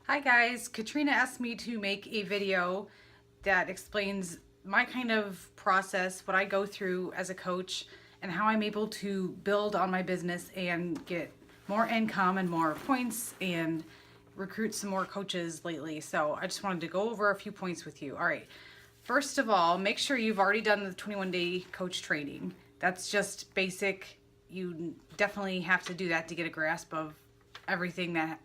Hi guys, Katrina asked me to make a video that explains my kind of process, what I go through as a coach, and how I'm able to build on my business and get more income and more points and recruit some more coaches lately. So I just wanted to go over a few points with you. All right. First of all, make sure you've already done the 21-day coach training. That's just basic. You definitely have to do that to get a grasp of everything that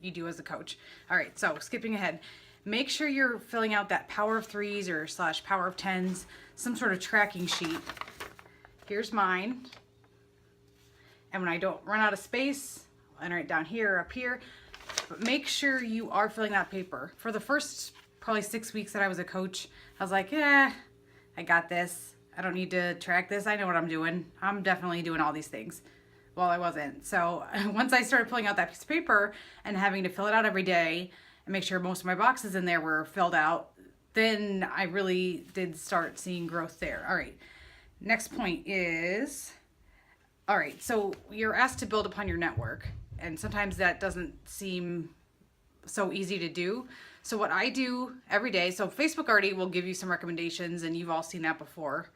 you do as a coach. All right, so skipping ahead, make sure you're filling out that power of threes or / power of tens, some sort of tracking sheet. Here's mine. And when I don't run out of space, I'll enter it down here or up here. But make sure you are filling that paper. For the first probably 6 weeks that I was a coach, I was like, yeah, I got this. I don't need to track this. I know what I'm doing. I'm definitely doing all these things. Well, I wasn't. So once I started pulling out that piece of paper and having to fill it out every day and make sure most of my boxes in there were filled out, then I really did start seeing growth there. All right. Next point is, all right, so you're asked to build upon your network, and sometimes that doesn't seem so easy to do. So what I do every day, so Facebook already will give you some recommendations, and you've all seen that before.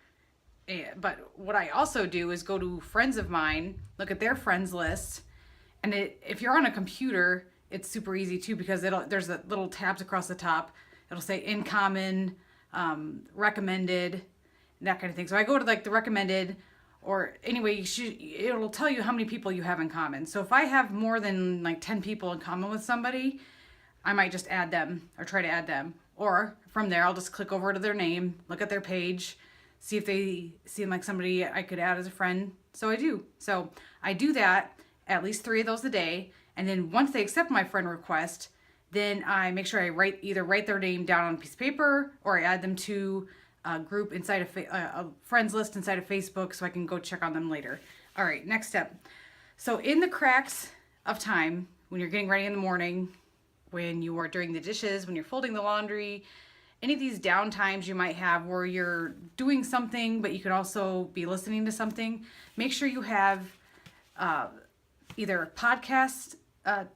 But what I also do is go to friends of mine, look at their friends list, and if you're on a computer, it's super easy too, because there's a little tabs across the top. It'll say in common, recommended, that kind of thing. So I go to like the recommended, or anyway, it'll tell you how many people you have in common. So if I have more than like 10 people in common with somebody, I might just add them or try to add them. Or from there, I'll just click over to their name, look at their page, see if they seem like somebody I could add as a friend. So I do. So I do that, at least 3 of those a day. And then once they accept my friend request, then I make sure I either write their name down on a piece of paper, or I add them to a group inside a friends list inside of Facebook, so I can go check on them later. All right, next step. So in the cracks of time, when you're getting ready in the morning, when you are doing the dishes, when you're folding the laundry, any of these down times you might have where you're doing something, but you could also be listening to something, make sure you have either a podcast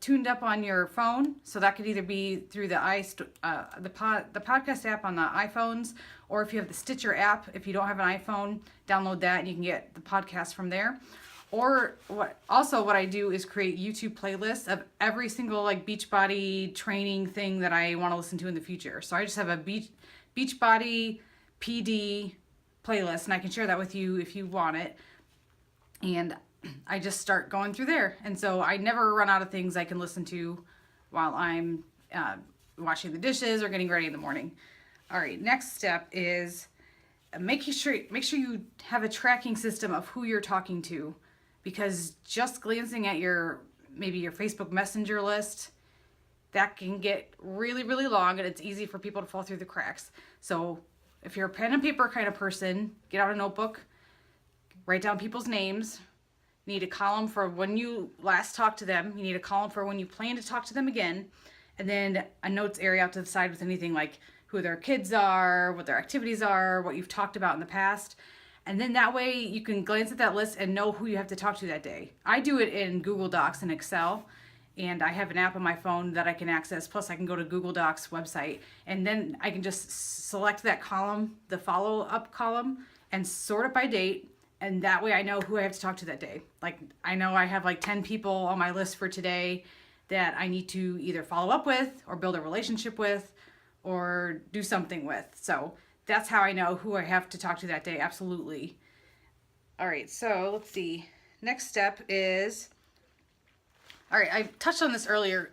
tuned up on your phone. So that could either be through the podcast app on the iPhones, or if you have the Stitcher app, if you don't have an iPhone, download that and you can get the podcast from there. Or what I do is create YouTube playlists of every single like Beachbody training thing that I want to listen to in the future. So I just have a Beachbody PD playlist, and I can share that with you if you want it. And I just start going through there. And so I never run out of things I can listen to while I'm washing the dishes or getting ready in the morning. All right, next step is make sure you have a tracking system of who you're talking to. Because just glancing at maybe your Facebook Messenger list, that can get really, really long, and it's easy for people to fall through the cracks. So if you're a pen and paper kind of person, get out a notebook, write down people's names. You need a column for when you last talked to them. You need a column for when you plan to talk to them again. And then a notes area out to the side with anything like who their kids are, what their activities are, what you've talked about in the past. And then that way you can glance at that list and know who you have to talk to that day. I do it in Google Docs and Excel, and I have an app on my phone that I can access. Plus I can go to Google Docs website, and then I can just select that column, the follow-up column, and sort it by date. And that way I know who I have to talk to that day. Like I know I have like 10 people on my list for today that I need to either follow up with or build a relationship with or do something with. So that's how I know who I have to talk to that day. Absolutely. All right, so let's see. Next step is, all right, I touched on this earlier.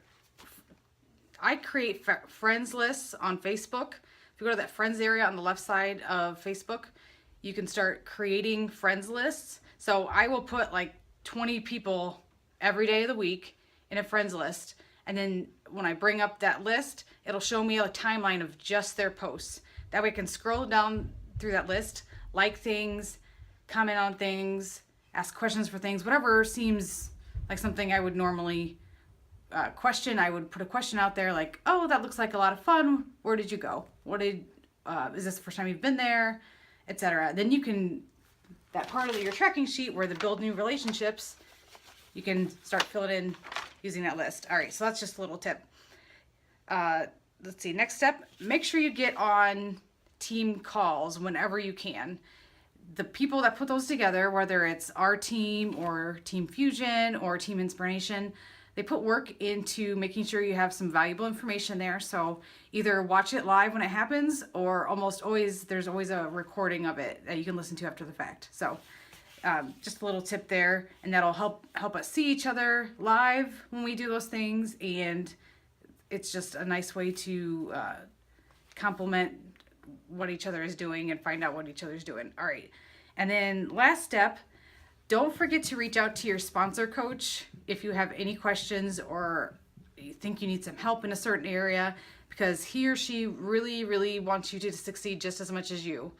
I create friends lists on Facebook. If you go to that friends area on the left side of Facebook, you can start creating friends lists. So I will put like 20 people every day of the week in a friends list. And then when I bring up that list, it'll show me a timeline of just their posts. That way I can scroll down through that list, like things, comment on things, ask questions for things, whatever seems like something I would normally question. I would put a question out there like, oh, that looks like a lot of fun. Where did you go? Is this the first time you've been there? Etc. Then you can, that part of your tracking sheet where the build new relationships, you can start filling in using that list. All right, so that's just a little tip. Let's see, next step, make sure you get on team calls whenever you can. The people that put those together, whether it's our team or Team Fusion or Team Inspiration, they put work into making sure you have some valuable information there. So either watch it live when it happens, or almost always, there's always a recording of it that you can listen to after the fact. So just a little tip there, and that'll help us see each other live when we do those things, and it's just a nice way to complement what each other is doing and find out what each other's doing. All right. And then last step, don't forget to reach out to your sponsor coach if you have any questions or you think you need some help in a certain area, because he or she really, really wants you to succeed just as much as you.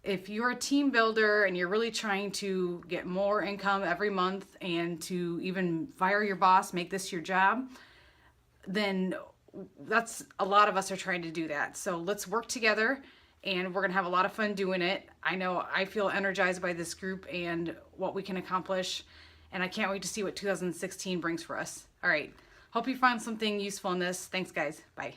If you're a team builder and you're really trying to get more income every month and to even fire your boss, make this your job, then that's a lot of us are trying to do that. So let's work together, and we're gonna have a lot of fun doing it. I know I feel energized by this group and what we can accomplish, and I can't wait to see what 2016 brings for us. All right, hope you found something useful in this. Thanks guys, bye.